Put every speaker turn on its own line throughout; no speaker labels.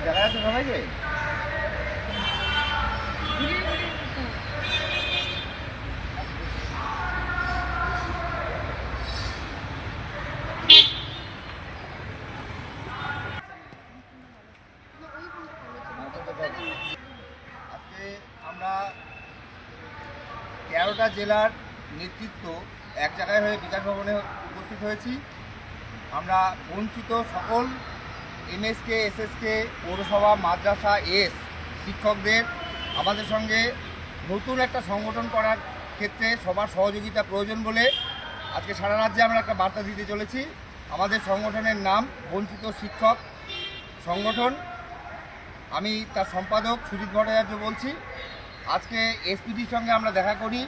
দেখা যাচ্ছে সবাইকে? আজকে আমরা 13টা জেলার নেতৃত্ব এক জায়গায় হয়ে বিচার ভবনে উপস্থিত হয়েছি। আমরা বঞ্চিত সকল এমএসকে, এসএসকে, পৌরসভা, মাদ্রাসা, শিক্ষকদের আমাদের সঙ্গে নতুন একটা সংগঠন করার ক্ষেত্রে সবার সহযোগিতা প্রয়োজন বলে আজকে সারা রাজ্যে আমরা একটা বার্তা দিতে চলেছি। আমাদের সংগঠনের নাম বঞ্চিত শিক্ষক সংগঠন। আমি তার সম্পাদক সুজিত ভট্টাচার্য বলছি। আজকে এসপিডির সঙ্গে আমরা দেখা করি,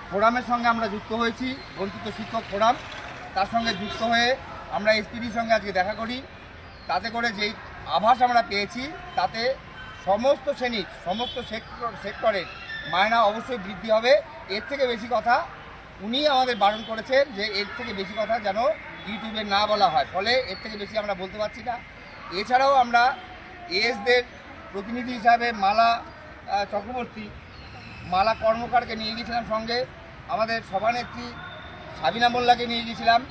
ফোরামের সঙ্গে আমরা যুক্ত হয়েছি, বঞ্চিত শিক্ষক ফোরাম। তার সঙ্গে যুক্ত হয়ে আমরা এসপিডির সঙ্গে আজকে দেখা করি। তাতে করে যেই আভাস আমরা পেয়েছি তাতে সমস্ত শ্রেণীর সমস্ত সেক্টরের মায়না অবশ্যই বৃদ্ধি হবে। এর থেকে বেশি কথা উনি আমাদের বারণ করেছেন যে এর থেকে বেশি কথা যেন ইউটিউবে না বলা হয়, ফলে এর থেকে বেশি আমরা বলতে পারছি না। এছাড়াও আমরা এসদের প্রতিনিধি হিসাবে মালা চক্রবর্তী, মালা কর্মকারকে নিয়ে গিয়েছিলাম, সঙ্গে আমাদের সভানেত্রী সাবিনা মোল্লাকে নিয়ে গিয়েছিলাম।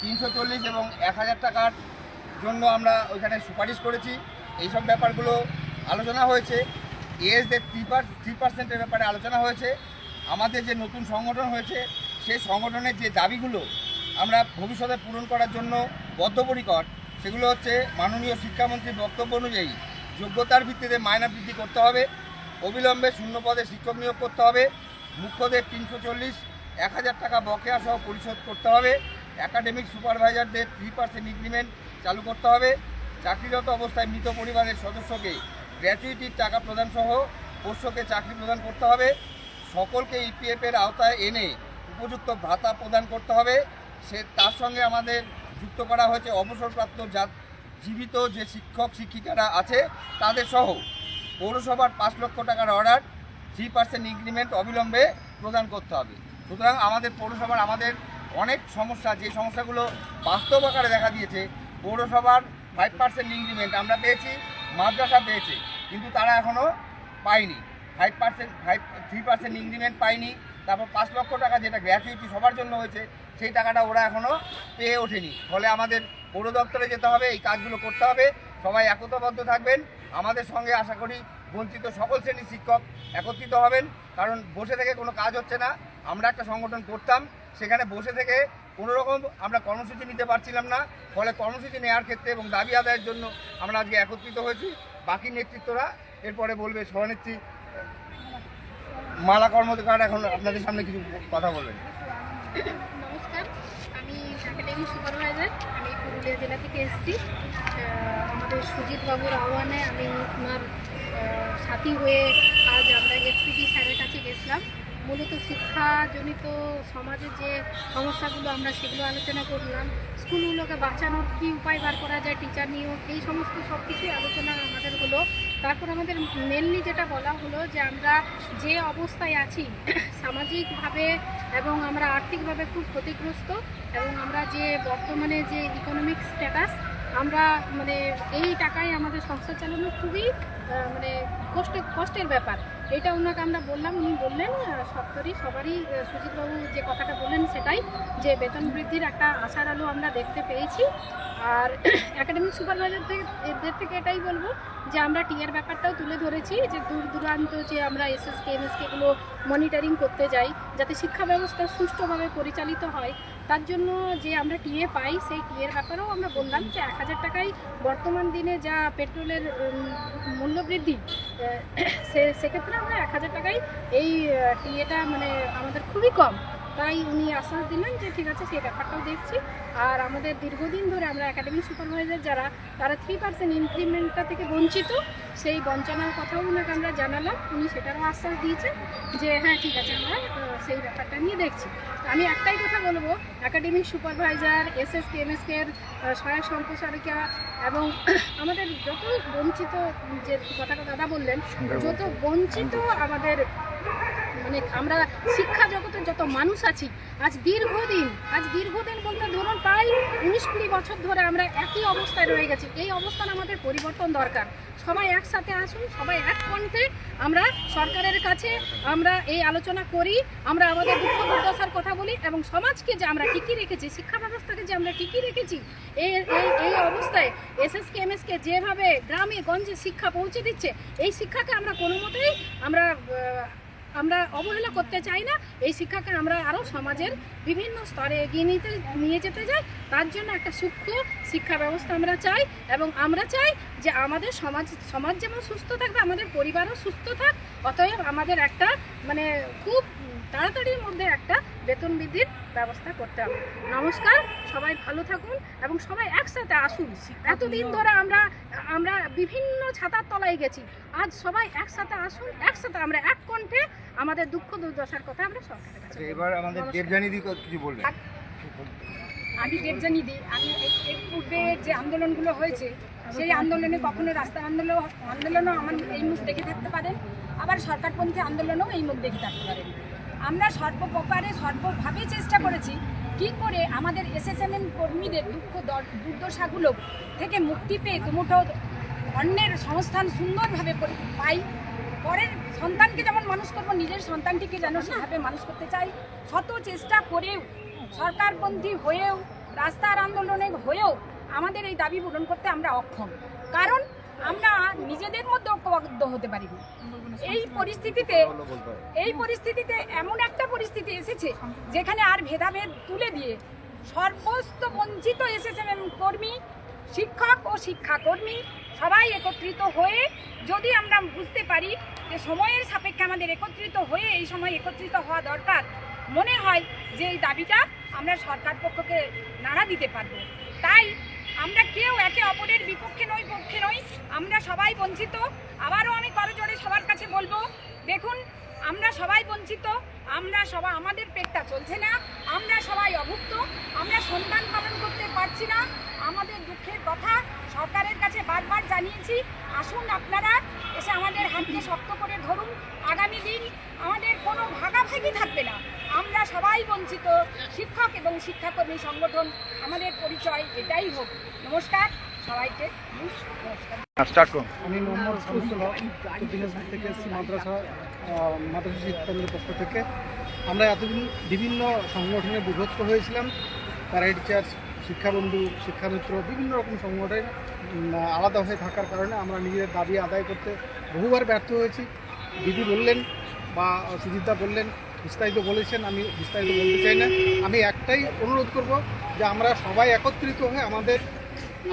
340 এবং 1000 টাকার জন্য আমরা ওইখানে সুপারিশ করেছি। এইসব ব্যাপারগুলো আলোচনা হয়েছে। এসদের 3% ব্যাপারে আলোচনা হয়েছে। আমাদের যে নতুন সংগঠন হয়েছে সেই সংগঠনের যে দাবিগুলো আমরা ভবিষ্যতে পূরণ করার জন্য বদ্ধপরিকর, সেগুলো হচ্ছে মাননীয় শিক্ষামন্ত্রীর বক্তব্য অনুযায়ী যোগ্যতার ভিত্তিতে মায়না বৃদ্ধি করতে হবে, অবিলম্বে শূন্য পদে শিক্ষক নিয়োগ করতে হবে, মুখ্যদের 340, 1000 টাকা বকেয়া সহ পরিশোধ করতে হবে, একাডেমিক সুপারভাইজারদের 3% ইনক্রিমেন্ট চালু করতে হবে, চাকরিরত অবস্থায় মৃত পরিবারের সদস্যকে গ্র্যাচুইটির টাকা প্রদান সহ পোষ্যকে চাকরি প্রদান করতে হবে, সকলকে ইপিএফের আওতায় এনে উপযুক্ত ভাতা প্রদান করতে হবে। তার সঙ্গে আমাদের যুক্ত করা হয়েছে অবসরপ্রাপ্ত জীবিত যে শিক্ষক শিক্ষিকারা আছে তাদের সহ পৌরসভার 5 লক্ষ টাকার অর্ডার 3% ইনক্রিমেন্ট অবিলম্বে প্রদান করতে হবে। সুতরাং আমাদের পৌরসভার আমাদের অনেক সমস্যা, যে সমস্যাগুলো বাস্তব আকারে দেখা দিয়েছে, পৌরসভার 5% ইনক্রিমেন্ট আমরা পেয়েছি, মাদ্রাসা পেয়েছে, কিন্তু তারা এখনও পায়নি। 3% ইনক্রিমেন্ট পায়নি। তারপর 5 লক্ষ টাকা যেটা গ্র্যাচুইটি সবার জন্য হয়েছে সেই টাকাটা ওরা এখনও পেয়ে ওঠেনি। ফলে আমাদের পৌর দপ্তরে যেতে হবে, এই কাজগুলো করতে হবে। সবাই একতাবদ্ধ থাকবেন। আমাদের সঙ্গে আশা করি বঞ্চিত সকল শ্রেণীর শিক্ষক একত্রিত হবেন, কারণ বসে থেকে কোনো কাজ হচ্ছে না। আমরা একটা সংগঠন করতাম, সেখানে বসে থেকে কোনো রকম আমরা কর্মসূচি নিতে পারছিলাম না। ফলে কর্মসূচি নেওয়ার ক্ষেত্রে এবং দাবি আদায়ের জন্য আমরা আজকে একত্রিত হয়েছি। বাকি নেতৃত্বরা এরপরে বলবে। সভানেত্রী মালা কর্মকার এখন আপনাদের সামনে কিছু কথা বলবেন।
নমস্কার, আমি একাডেমিক সুপারভাইজার, আমি পুরুলিয়া জেলা থেকে এসেছি। আমাদের সুজিত বাবুর আহ্বানে আমি ওনার সাথী হয়ে আজ আমরা এসপিডি স্যারের কাছে গেছিলাম। মূলত শিক্ষাজনিত সমাজের যে সমস্যাগুলো আমরা সেগুলো আলোচনা করলাম। স্কুলগুলোকে বাঁচানোর কী উপায় বার করা যায়, টিচার নিয়োগ, এই সমস্ত সব কিছুই আলোচনা আমাদের হলো। তারপর আমাদের মেনলি যেটা বলা হলো যে আমরা যে অবস্থায় আছি সামাজিকভাবে এবং আমরা আর্থিকভাবে খুব ক্ষতিগ্রস্ত, এবং আমরা যে বর্তমানে যে ইকোনমিক স্ট্যাটাস, আমরা মানে এই টাকায় আমাদের সংসার চালানো খুবই মানে কষ্টের ব্যাপার। এটা ওনাকে আমরা বললাম, উনি বললেন সবারই সুজিতবাবু যে কথাটা বললেন সেটাই, যে বেতন বৃদ্ধির একটা আশার আলো আমরা দেখতে পেয়েছি। আর একাডেমিক সুপারভাইজারদের থেকে এটাই বলবো যে আমরা টিএর ব্যাপারটাও তুলে ধরেছি, যে দূর দূরান্ত যে আমরা এসএসকে এমএসকেগুলো মনিটরিং করতে যাই, যাতে শিক্ষা ব্যবস্থা সুষ্ঠুভাবে পরিচালিত হয়। তার জন্য যে আমরা টিএ পাই, সেই টিএর ব্যাপারেও আমরা বললাম যে 1000 টাকায় বর্তমান দিনে যা পেট্রোলের মূল্য বৃদ্ধি, সেক্ষেত্রে আমরা 1000 টাকায় এই টিএটা মানে আমাদের খুবই কম। তাই উনি আশ্বাস দিলেন যে ঠিক আছে, সেই ব্যাপারটাও দেখছি। আর আমাদের দীর্ঘদিন ধরে আমরা একাডেমিক সুপারভাইজার যারা, তারা 3% ইনক্রিমেন্টটা থেকে বঞ্চিত, সেই বঞ্চনার কথাও ওনাকে আমরা জানালাম। উনি সেটারও আশ্বাস দিয়েছেন যে হ্যাঁ ঠিক আছে, আমরা সেই ব্যাপারটা নিয়ে দেখছি। আমি একটাই কথা বলবো, একাডেমিক সুপারভাইজার, এসএসকে এমএসকের সহায়ক সম্প্রসারিকা এবং আমাদের যত বঞ্চিত, যে কথাটা দাদা বললেন, যত বঞ্চিত আমাদের মানে আমরা শিক্ষা জগতে যত মানুষ আছি আজ দীর্ঘদিন বলতে ধরুন প্রায় 19-20 বছর ধরে আমরা একই অবস্থায় রয়ে গেছি। এই অবস্থান আমাদের পরিবর্তন দরকার। সবাই একসাথে আসুন, সবাই এক কণ্ঠে আমরা সরকারের কাছে আমরা এই আলোচনা করি, আমরা আমাদের দুঃখ দুর্দশার কথা বলি এবং সমাজকে যে আমরা টিকিয়ে রেখেছি, শিক্ষা ব্যবস্থাকে যে আমরা টিকিয়ে রেখেছি, এই অবস্থায় এসএসকে এমএসকে যেভাবে গ্রামে গঞ্জে শিক্ষা পৌঁছে দিচ্ছে, এই শিক্ষাকে আমরা কোনো মতেই আমরা অবহেলা করতে চাই না। এই শিক্ষাকে আমরা আরও সমাজের বিভিন্ন স্তরে এগিয়ে নিয়ে যেতে চাই। তার জন্য একটা সূক্ষ্ম শিক্ষা ব্যবস্থা আমরা চাই এবং আমরা চাই যে আমাদের সমাজ যেমন সুস্থ থাকবে, আমাদের পরিবারও সুস্থ থাক। অতএব আমাদের একটা মানে খুব তাড়াতাড়ির মধ্যে একটা বেতন বৃদ্ধির ব্যবস্থা করতে হবে। নমস্কার, সবাই ভালো থাকুন এবং সবাই একসাথে আসুন। এতদিন ধরে আমরা বিভিন্ন ছাতার তলায় গেছি, আজ সবাই একসাথে আসুন, একসাথে আমরা এক কণ্ঠে আমাদের দুঃখ দুর্দশার কথা আমরা সরকারের কাছে বলবো।
এবার আমাদের দেবযানী কিছু বলবেন।
আমি দেবযানী দি। আমি এর পূর্বে যে আন্দোলনগুলো হয়েছে সেই আন্দোলনে কখনো রাস্তা আন্দোলনও আমার এই মুখ দেখে থাকতে পারেন, আবার সরকারপন্থী আন্দোলনও এই মুখ দেখে থাকতে পারেন। আমরা সর্বপ্রকারে সর্বভাবে চেষ্টা করেছি কী করে আমাদের এসএসএমএন কর্মীদের দুঃখ দুর্দশাগুলো থেকে মুক্তি পেয়ে দুমুঠো অন্যের সংস্থান সুন্দরভাবে পাই। পরের সন্তানকে যেমন মানুষ করবো, নিজের সন্তানটিকে যেন সেভাবে মানুষ করতে চাই। শত চেষ্টা করেও, সরকারপন্থী হয়েও, রাস্তার আন্দোলনে হয়েও আমাদের এই দাবি পূরণ করতে আমরা অক্ষম, কারণ আমরা নিজেদের মধ্যে ঐক্যবদ্ধ হতে পারিনি। এই পরিস্থিতিতে এমন একটা পরিস্থিতি এসেছে যেখানে আর ভেদাভেদ তুলে দিয়ে সর্বস্ত বঞ্চিত এসএসএমএম কর্মী, শিক্ষক ও শিক্ষাকর্মী সবাই একত্রিত হয়ে যদি আমরা বুঝতে পারি যে সময়ের সাপেক্ষে আমাদের একত্রিত হয়ে এই সময় একত্রিত হওয়া দরকার, মনে হয় যে এই দাবিটা আমরা সরকার পক্ষকে নাড়া দিতে পারবো। তাই আমরা কেউ একে অপরের বিপক্ষে নই, পক্ষে নই, আমরা সবাই বঞ্চিত। আবারও আমি করজোড়ে সবার কাছে বলবো, দেখুন আমরা সবাই বঞ্চিত, আমাদের পেটটা চলছে না, আমরা সবাই অভুক্ত, আমরা সন্তান পালন করতে পারছি না। আমাদের দুঃখের কথা সরকারের কাছে বারবার জানিয়েছি। আসুন আপনারা এসে আমাদের হাতকে শক্ত করে ধরুন। আগামী দিন আমাদের কোনো ভাগাভাগি থাকবে না, আমরা সবাই বঞ্চিত। শিক্ষক এবং শিক্ষাকর্মী সংগঠন আমাদের পরিচয় এটাই হোক। নমস্কার সবাইকে।
আমি মোহাম্মদ সামসুল্লাহ, উত্তর দিনাজপুর থেকে এসেছি, মাদ্রাসা শিক্ষাকেন্দ্রের পক্ষ থেকে। আমরা এতদিন বিভিন্ন সংগঠনে বিভক্ত হয়েছিলাম, প্যারা টিচার্স, শিক্ষাবন্ধু, শিক্ষামিত্র, বিভিন্ন রকম সংগঠন আলাদা হয়ে থাকার কারণে আমরা নিজেদের দাবি আদায় করতে বহুবার ব্যর্থ হয়েছি। দিদি বললেন বা সুজিতদা বললেন, বিস্তারিত বলেছেন, আমি বিস্তারিত বলতে চাই না। আমি একটাই অনুরোধ করব যে আমরা সবাই একত্রিত হয়ে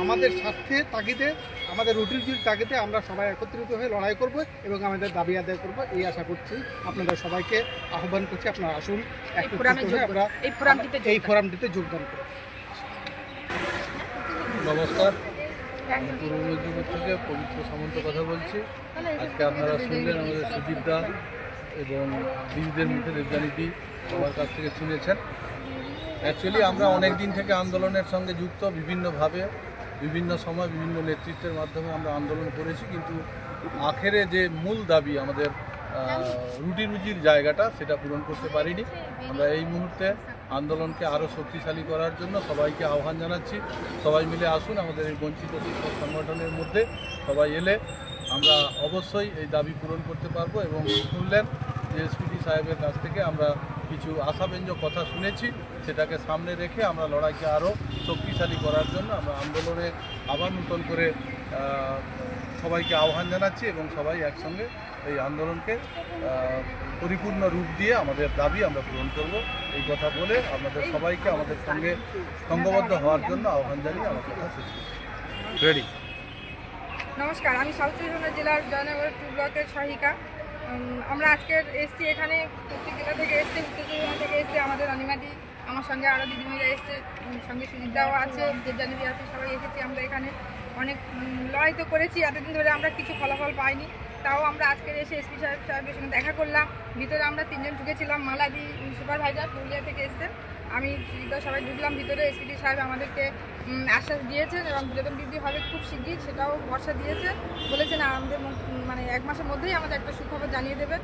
আমাদের স্বার্থে তাগিদে, আমাদের রুটির তাগিদে আমরা সবাই একত্রিত হয়ে লড়াই করব এবং আমাদের দাবি আদায় করব, এই আশা করছি। আপনাদের সবাইকে আহ্বান করছি, আপনারা আসুন, একত্রিত হয়ে আমরা এই ফোরামটিতে যোগদান করব।
নমস্কার, আমি পূর্ব মেদিনীপুর থেকে পবিত্র সামন্ত কথা বলছি। আজকে আপনারা শুনলেন আমাদের সুজিতদা এবং দিদিদের মুখে দেবযানীদি আমার কাছ থেকে শুনেছেন। অ্যাকচুয়ালি আমরা অনেক দিন থেকে আন্দোলনের সঙ্গে যুক্ত, বিভিন্নভাবে বিভিন্ন সময় বিভিন্ন নেতৃত্বের মাধ্যমে আমরা আন্দোলন করেছি, কিন্তু আখেরে যে মূল দাবি আমাদের রুজির জায়গাটা, সেটা পূরণ করতে পারিনি। আমরা এই মুহূর্তে আন্দোলনকে আরও শক্তিশালী করার জন্য সবাইকে আহ্বান জানাচ্ছি, সবাই মিলে আসুন। আমাদের এই বঞ্চিত শিক্ষক সংগঠনের মধ্যে সবাই এলে আমরা অবশ্যই এই দাবি পূরণ করতে পারবো। এবং শুনলেন যে এসপিডি সাহেবের কাছ থেকে আমরা কিছু আশাব্যঞ্জক কথা শুনেছি, সেটাকে সামনে রেখে আমরা লড়াইকে আরও শক্তিশালী করার জন্য আমরা আন্দোলনে আবার নতুন করে সবাইকে আহ্বান জানাচ্ছি এবং সবাই একসঙ্গে এই আন্দোলনকে পরিপূর্ণ রূপ দিয়ে আমাদের দাবি আমরা পূরণ করব, এই কথা বলে আমাদের সবাইকে আমাদের সঙ্গে সঙ্গবদ্ধ হওয়ার জন্য আহ্বান জানিয়ে আমার কথা শেষ করছি। রেডি।
নমস্কার, আমি সাউথ চব্বিশ জেলার জয়নগর 2 ব্লকের সহায়িকা। আমরা আজকের এসছি এখানে, প্রত্যেক জেলা থেকে এসছে, উত্তর জেলা থেকে এসছে, আমাদের অনিমাদি, আমার সঙ্গে আরও দিদিমণিরা এসছে, সঙ্গে সুজিতদাও আছে, দেবযানীদি আছে, সবাই এসেছি। আমরা এখানে অনেক লড়াই তো করেছি, এতদিন ধরে আমরা কিছু ফলাফল পাইনি, তাও আমরা আজকের এসে এসপি সাহেবের সঙ্গে দেখা করলাম। ভিতরে আমরা 3 জন ঢুকেছিলাম, মালাদি সুপারভাইজার পুরুলিয়া থেকে এসছেন,
আমি সুজিতদা সবাই ঢুকলাম ভিতরে। এসপিডি সাহেব আমাদেরকে আশ্বাস দিয়েছেন এবং বেতন বৃদ্ধি হবে খুব শিগগির, সেটাও ভরসা দিয়েছে। বলেছেন আমাদের মানে 1 মাসের মধ্যেই আমাদের একটা সুখবর জানিয়ে দেবেন।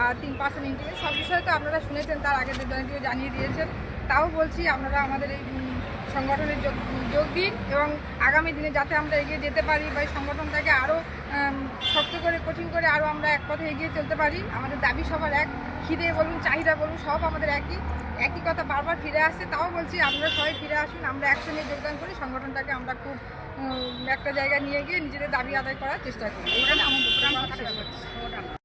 আর 3% ইনক্রিমেন্ট সব বিষয়ে তো আপনারা শুনেছেন, তার আগে দেবযানীদিও জানিয়ে দিয়েছেন। তাও বলছি আপনারা আমাদের এই সংগঠনে যোগ দিন এবং আগামী দিনে যাতে আমরা এগিয়ে যেতে পারি বা এই সংগঠনটাকে আরও শক্ত করে কঠিন করে আরও আমরা এক পথে এগিয়ে চলতে পারি। আমাদের দাবি সবার এক, খিদে বলুন চাহিদা বলুন সব আমাদের একই কথা বারবার ফিরে আসছে। তাও বলছি আপনারা সবাই ফিরে আসুন, আমরা একসঙ্গে যোগদান করি, সংগঠনটাকে আমরা খুব একটা জায়গায় নিয়ে গিয়ে নিজেদের দাবি আদায় করার চেষ্টা করি। এখানে আমাদের